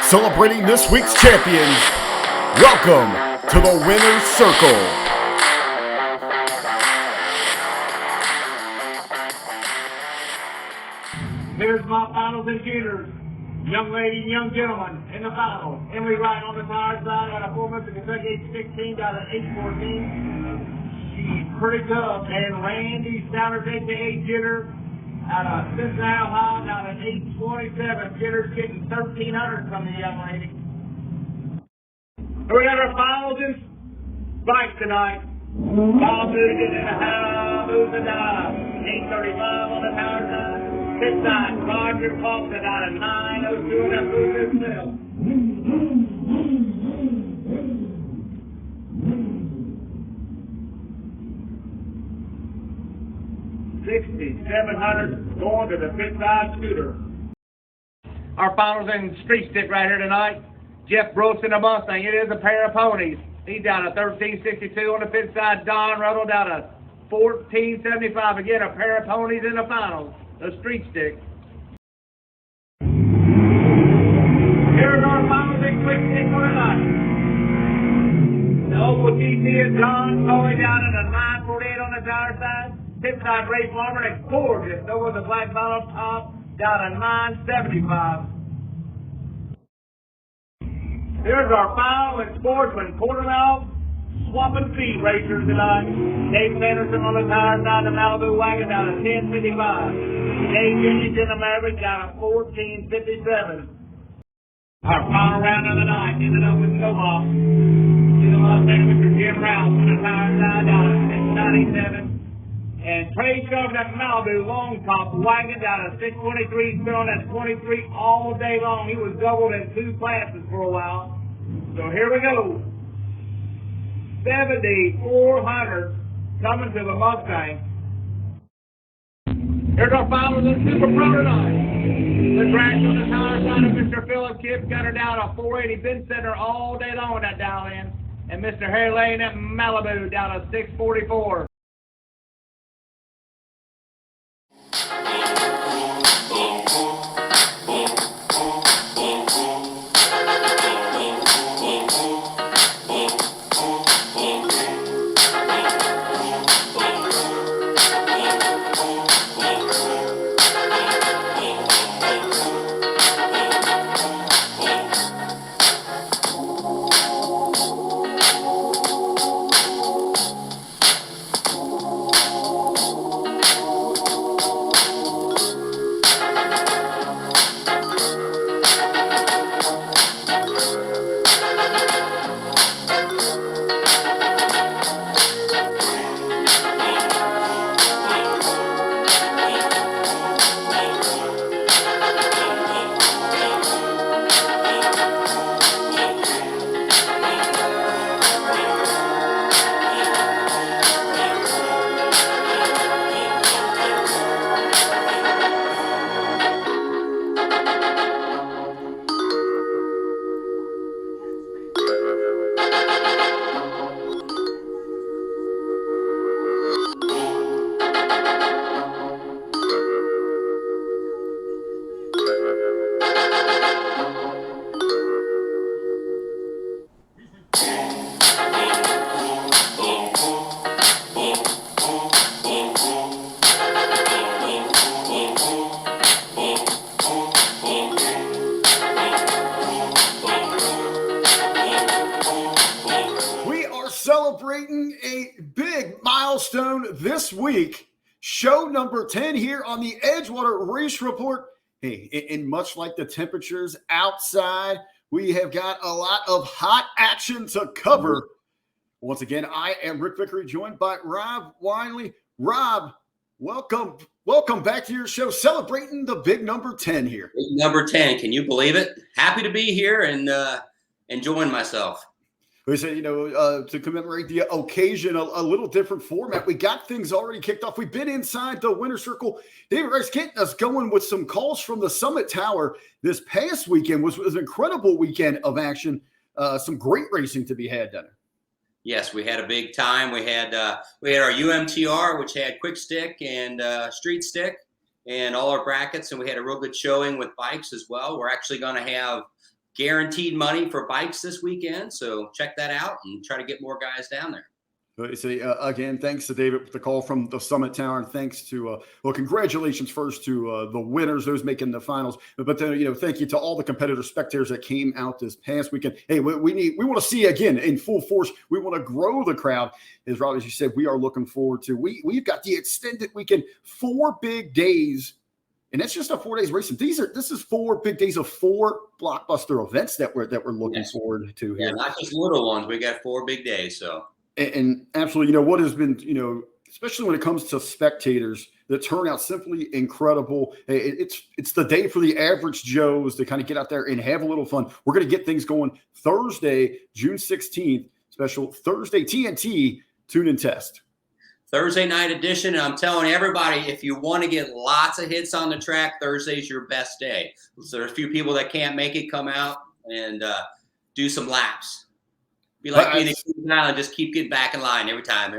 Celebrating this week's champions, welcome to the Winner's Circle. Here's my finals and juniors. Young ladies and young gentlemen in the final. Emily Wright on the tire side out of 4 months of Kentucky, 8:16 down to 8:14. She's pretty tough. And Randy Sounders, a.k.a. Jitter, out of Cincinnati, Ohio, down at 8:27. Jitter's getting 1,300 from the young lady. We got our finals in bikes tonight. Bob Moody getting in the house, moving down 8:35 on the power side. Pit side, Roger Ric out of 9:02 and that moves himself. 6,700 going to the pit side scooter. Our finals in street stick right here tonight. Jeff Brooks in a Mustang. It is a pair of ponies. He's down to 13.62 on the pit side. Don Ruddle down to 14.75. Again, a pair of ponies in the finals. The street stick. Here's our finals in quick stick for tonight. The local GC is John Foley down at a 9.48 on the tower side. Pit side race farmer and gorgeous over the black bottle top down to 9.75. Here's our final and sportsman quarter-mile swapping feed racers tonight. Dave Anderson on the tire side, the Malibu wagon down to 10.55. Dave Jennings in the Maverick down to 14.57. Our final round of the night ended up with no loss. In the Mustang, Mr. Jim Rouse on the tire side down to 6.97. And Trey Sharp at Malibu long top wagon down to 6.23, still on that 23 all day long. He was doubled in 2 classes for a while. So here we go. 7,400 coming to the Mustang. Here's our finals in Super Pro tonight. The crash on the tire side of Mr. Philip Kipp got her down to 480. Been center all day long with that dial in. And Mr. Harry Lane at Malibu down to 644. Celebrating a big milestone this week, show number 10 here on the Edgewater Race Report. Hey, and much like the temperatures outside, we have got a lot of hot action to cover. Once again, I am Rick Vickery, joined by Rob Wiley. Rob, welcome back to your show, celebrating the big number 10 here. Big number 10, can you believe it? Happy to be here and enjoying myself. We said, to commemorate the occasion, a little different format. We got things already kicked off. We've been inside the Winner's Circle. David Rice getting us going with some calls from the Summit Tower this past weekend. Was an incredible weekend of action. Some great racing to be had down there. Yes, we had a big time. We had our UMTR, which had quick stick and street stick and all our brackets, and we had a real good showing with bikes as well. We're actually going to have guaranteed money for bikes this weekend, so check that out and try to get more guys down there. So, again, thanks to David with the call from the Summit Tower, and thanks to congratulations first to the winners, those making the finals. But then, thank you to all the competitor spectators that came out this past weekend. Hey, we want to see again in full force. We want to grow the crowd, as Rob, as you said. We are looking forward to. We've got the extended weekend, 4 big days. And that's just a 4 days racing. This is 4 big days of 4 blockbuster events that we're looking forward to here. Yeah, not just little ones. We got 4 big days. So. And absolutely, what has been, especially when it comes to spectators, the turnout simply incredible. It's the day for the average Joes to kind of get out there and have a little fun. We're going to get things going Thursday, June 16th, special Thursday TNT Tune and Test. Thursday night edition. And I'm telling everybody, if you want to get lots of hits on the track, Thursday's your best day. So there's a few people that can't make it, come out and do some laps. Be like being in Island, just keep getting back in line every time.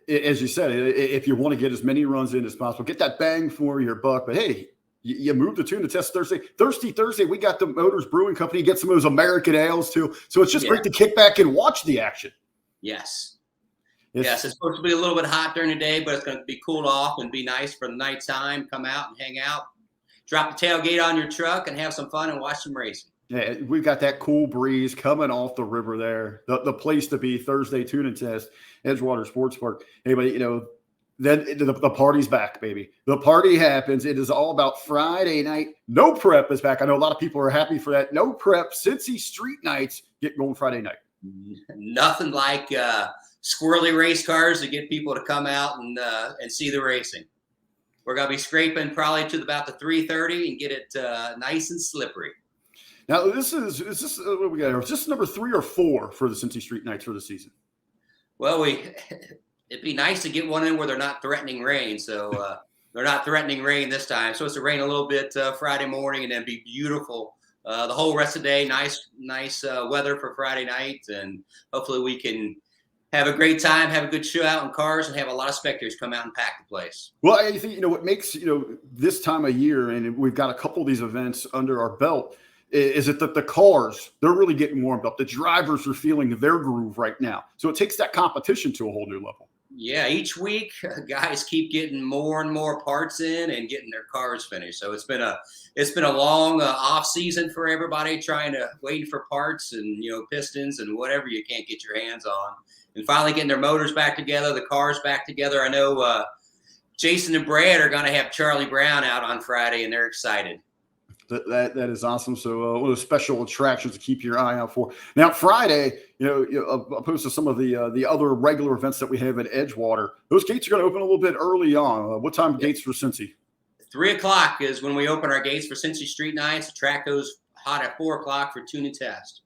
As you said, if you want to get as many runs in as possible, get that bang for your buck. But hey, you move the Tune to Test Thursday. Thursday, we got the Motors Brewing Company, get some of those American ales too. So it's just great to kick back and watch the action. Yes, it's supposed to be a little bit hot during the day, but it's going to be cooled off and be nice for the nighttime. Come out and hang out, drop the tailgate on your truck and have some fun and watch some racing. Yeah, we've got that cool breeze coming off the river there. The place to be, Thursday Tune and Test, Edgewater Sports Park. Anybody, then the party's back, baby. The party happens. It is all about Friday night. No Prep is back. I know a lot of people are happy for that. No Prep, Cincy Street Nights get going Friday night. Nothing like squirrely race cars to get people to come out and see the racing. We're going to be scraping probably to about the 3:30 and get it nice and slippery. Now, is this what we got here? Is this number 3 or 4 for the Cincy Street Nights for the season? Well, it'd be nice to get one in where they're not threatening rain. So they're not threatening rain this time. So it's to rain a little bit Friday morning and then be beautiful the whole rest of the day. Nice weather for Friday night, and hopefully we can have a great time, have a good show out in cars, and have a lot of spectators come out and pack the place. Well, I think what makes this time of year, and we've got a couple of these events under our belt, is it that the cars, they're really getting warmed up. The drivers are feeling their groove right now. So it takes that competition to a whole new level. Yeah, each week guys keep getting more and more parts in and getting their cars finished. So it's been a long off season for everybody, waiting for parts and pistons and whatever you can't get your hands on, and finally getting their motors back together, the cars back together. I know Jason and Brad are going to have Charlie Brown out on Friday, and they're excited. That is awesome. So one of those special attractions to keep your eye out for. Now, Friday, opposed to some of the other regular events that we have at Edgewater, those gates are going to open a little bit early on. What time gates for Cincy? 3 o'clock is when we open our gates for Cincy Street Nights. The track goes hot at 4 o'clock for Tune and Test.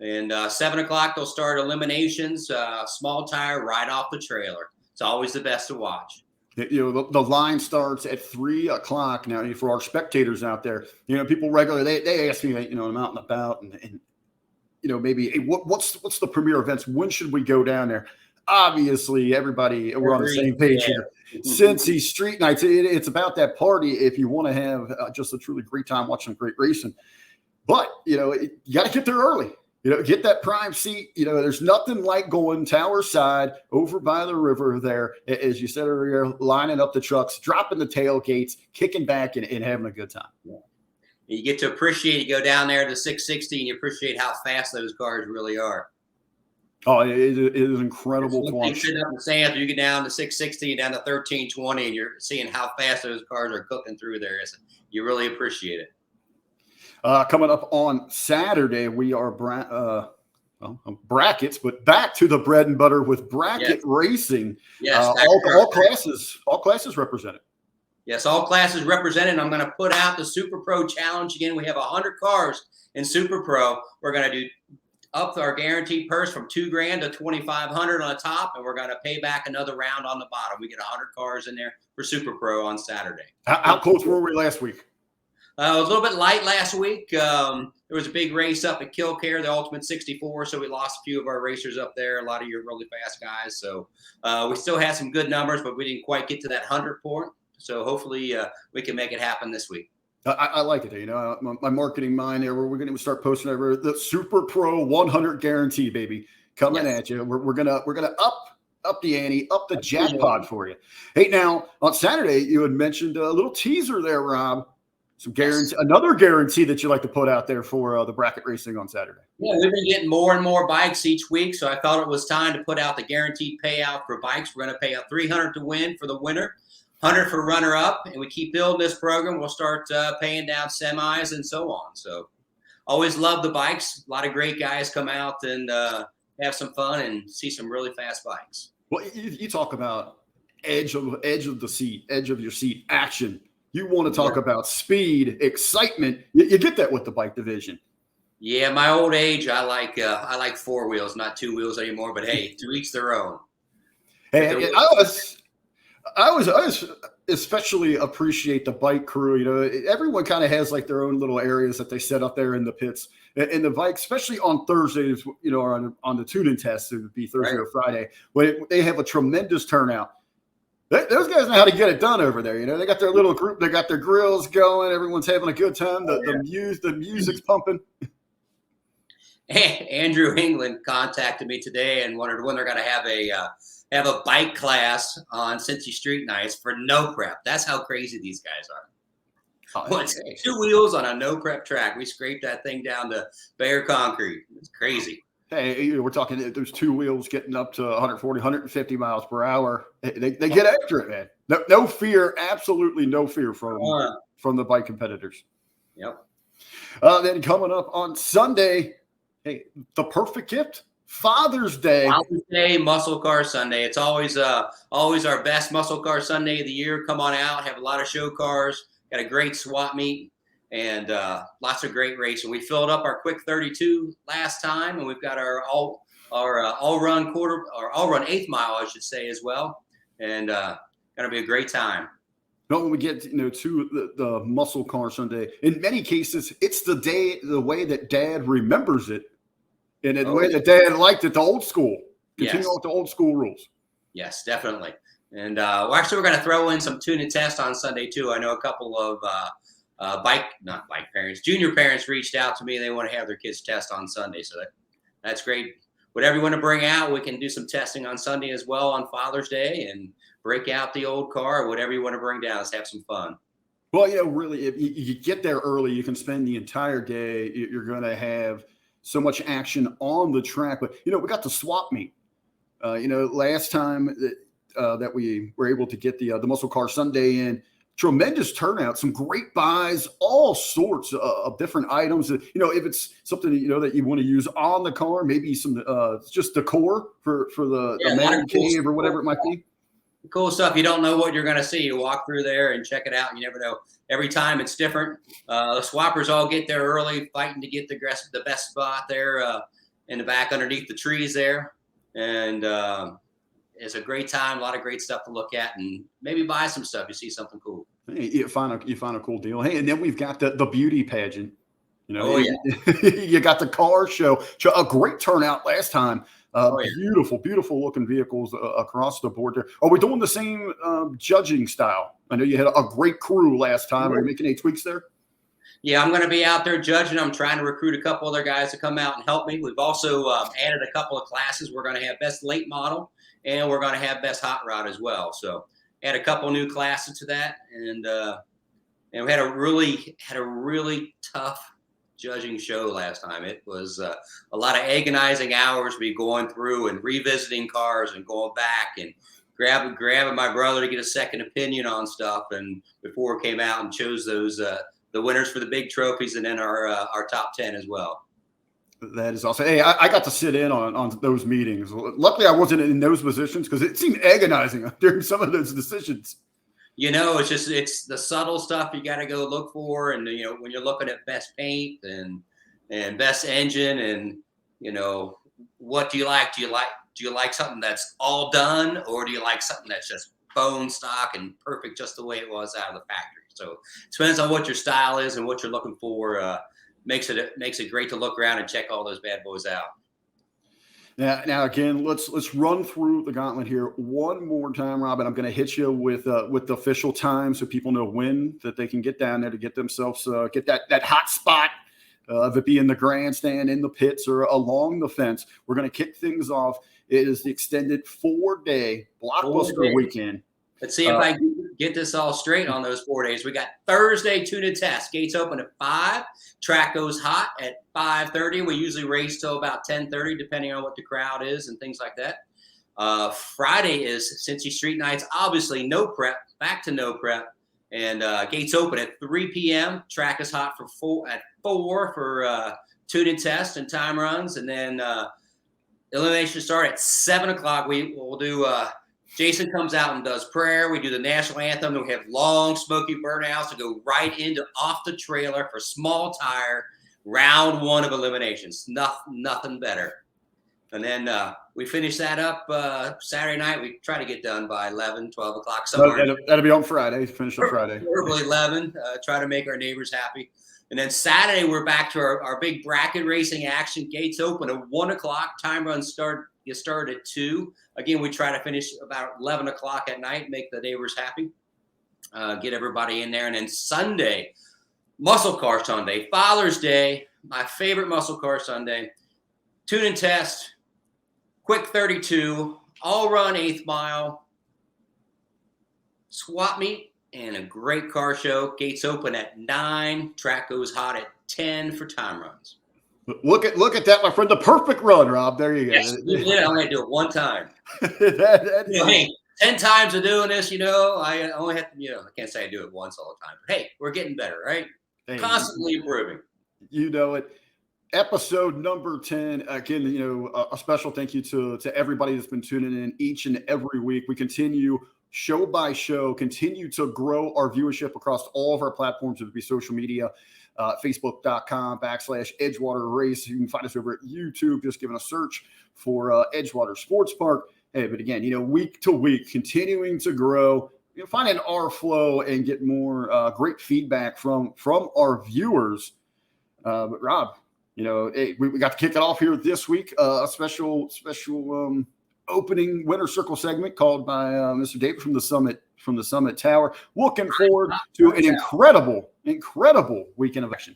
And 7 o'clock, they'll start eliminations, small tire, right off the trailer. It's always the best to watch. The line starts at 3 o'clock now. For our spectators out there, people regularly they ask me, I'm out and about, and maybe hey, what's the premier events? When should we go down there? Obviously, everybody we're on the same page here. Cincy Street Nights. It's about that party. If you want to have just a truly great time watching great racing, but you got to get there early. Get that prime seat. There's nothing like going tower side over by the river there, as you said earlier, lining up the trucks, dropping the tailgates, kicking back, and having a good time. Yeah. You get to appreciate, you go down there to 660 and you appreciate how fast those cars really are. Oh, it is incredible to watch. Sitting up in the stands, you get down to 660 and down to 1320, and you're seeing how fast those cars are cooking through there. You really appreciate it. Coming up on Saturday, we are brackets, but back to the bread and butter with bracket racing. Yes, all classes represented. Yes, all classes represented. I'm going to put out the Super Pro Challenge again. We have 100 cars in Super Pro. We're going to do up our guaranteed purse from $2,000 to $2,500 on the top, and we're going to pay back another round on the bottom. We get 100 cars in there for Super Pro on Saturday. How close were we last week? It was a little bit light last week. There was a big race up at Killcare, the Ultimate 64, so we lost a few of our racers up there, a lot of your really fast guys. So we still had some good numbers, but we didn't quite get to that 100 point. So hopefully we can make it happen this week. I like it. You know, my marketing mind there, we're going to start posting over the Super Pro 100 guarantee, baby, coming at you. We're gonna up the ante, up the jackpot for you. Hey, now on Saturday you had mentioned a little teaser there, Rob. Some guarantee, another guarantee that you like to put out there for the bracket racing on Saturday. Yeah, we've been getting more and more bikes each week, so I thought it was time to put out the guaranteed payout for bikes. We're going to pay out $300 to win for the winner, $100 for runner-up, and we keep building this program. We'll start paying down semis and so on. So always love the bikes. A lot of great guys come out and have some fun and see some really fast bikes. Well, you talk about edge of your seat action. You want to talk about speed, excitement. You get that with the bike division. Yeah, my old age, I like four wheels, not two wheels anymore. But hey, to each their own. Hey, I was especially appreciate the bike crew. You know, everyone kind of has like their own little areas that they set up there in the pits. And the bike, especially on Thursdays, you know, on the tuning test, it would be Thursday or Friday, when they have a tremendous turnout. Those guys know how to get it done over there. You know, they got their little group, they got their grills going, everyone's having a good time. The music's pumping. Andrew England contacted me today and wondered when they're going to have a bike class on Cincy Street Nights for no prep. That's how crazy these guys are. Two wheels on a no prep track. We scraped that thing down to bare concrete. It's crazy. Hey, we're talking those two wheels getting up to 140, 150 miles per hour. They get after it, man. No fear, absolutely no fear from the bike competitors. Yep. Then coming up on Sunday, hey, the perfect gift, Father's Day. Father's Day, Muscle Car Sunday. It's always our best Muscle Car Sunday of the year. Come on out, have a lot of show cars, got a great swap meet. And lots of great racing. We filled up our quick 32 last time, and we've got our all run eighth mile, I should say, as well. And gonna be a great time. No, when we get to the Muscle Car Sunday, in many cases, it's the way that Dad remembers it, and the way that Dad liked it, the old school. Continue with the old school rules. Yes, definitely. And we're going to throw in some tune and test on Sunday too. I know a couple of junior parents reached out to me. They want to have their kids test on Sunday. So that's great. Whatever you want to bring out, we can do some testing on Sunday as well on Father's Day and break out the old car, whatever you want to bring down. Let's have some fun. Well, really, if you get there early, you can spend the entire day. You're going to have so much action on the track. But, we got the swap meet. Last time that we were able to get the Muscle Car Sunday in, tremendous turnout, some great buys, all sorts of different items. If it's something that you want to use on the car, maybe some just decor for the man cave or whatever it might be. Cool stuff. You don't know what you're going to see. You walk through there and check it out. You never know. Every time it's different. The swappers all get there early, fighting to get the best spot there in the back underneath the trees there. And it's a great time. A lot of great stuff to look at, and maybe buy some stuff. You see something cool. You find a cool deal. Hey, and then we've got the beauty pageant. You got the car show. A great turnout last time. Beautiful looking vehicles across the board there. Are we doing the same judging style? I know you had a great crew last time. Are you making any tweaks there? Yeah, I'm going to be out there judging. I'm trying to recruit a couple other guys to come out and help me. We've also added a couple of classes. We're going to have best late model, and we're going to have best hot rod as well. So add a couple new classes to that, and we had a really tough judging show last time. It was a lot of agonizing hours, be going through and revisiting cars and going back and grabbing my brother to get a second opinion on stuff, and before it came out and chose those the winners for the big trophies, and then our top 10 as well. That is awesome. Hey, I got to sit in on those meetings. Luckily, I wasn't in those positions because it seemed agonizing during some of those decisions. It's the subtle stuff you got to go look for. And, when you're looking at best paint and best engine and, what do you like? Do you like something that's all done, or do you like something that's just bone stock and perfect just the way it was out of the factory. So it depends on what your style is and what you're looking for. Makes it great to look around and check all those bad boys out. Now again, let's run through the gauntlet here one more time, Rob. And I'm going to hit you with the official time so people know when that they can get down there to get themselves get that hot spot. If it be in the grandstand, in the pits, or along the fence. We're going to kick things off. It is the extended 4-day blockbuster weekend. Let's see if I get this all straight on those 4 days. We got Thursday tune-in test. Gates open at 5. Track goes hot at 5:30. We usually race till about 10:30, depending on what the crowd is and things like that. Friday is Cincy Street Nights. Obviously, no prep. Back to no prep. And gates open at 3 p.m. Track is hot for 4 for tune-in test and time runs. And then elimination start at 7 o'clock. We'll do Jason comes out and does prayer. We do the national anthem. Then we have long smoky burnouts to go right into off the trailer for small tire round 1 of eliminations. Nothing better. And then we finish that up Saturday night. We try to get done by 11, 12 o'clock. That'll be on Friday. Finish on Friday. Preferably 11. Try to make our neighbors happy. And then Saturday, we're back to our big bracket racing action. Gates open at 1 o'clock. Time runs start at 2. Again, we try to finish about 11 o'clock at night, make the neighbors happy, get everybody in there. And then Sunday, muscle car Sunday, Father's Day, my favorite muscle car Sunday, tune-in test, quick 32, all run 8th mile, swap meet, and a great car show. Gates open at 9. Track goes hot at 10 for time runs. Look at that, my friend. The perfect run, Rob. There you go. Yes, I only do it one time. Hey, 10 times of doing this, I only have to, I can't say I do it once all the time. But hey, we're getting better, right? Hey, constantly improving. You know it. Episode number 10. Again, a special thank you to everybody that's been tuning in each and every week. We continue show by show, continue to grow our viewership across all of our platforms, whether it be social media, Facebook.com/Edgewater Race. You can find us over at YouTube, just giving a search for Edgewater Sports Park. Hey, but again, week to week, continuing to grow, finding our flow and get more great feedback from our viewers. But Rob, hey, we got to kick it off here this week. A special opening winner circle segment called by Mr. David from the Summit Tower. Looking forward to an incredible weekend of action.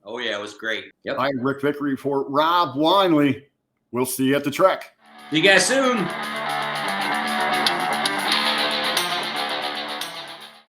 Oh yeah, it was great. Yep. I'm Ric Vickery for Rob Winley. We'll see you at the track. See you guys soon.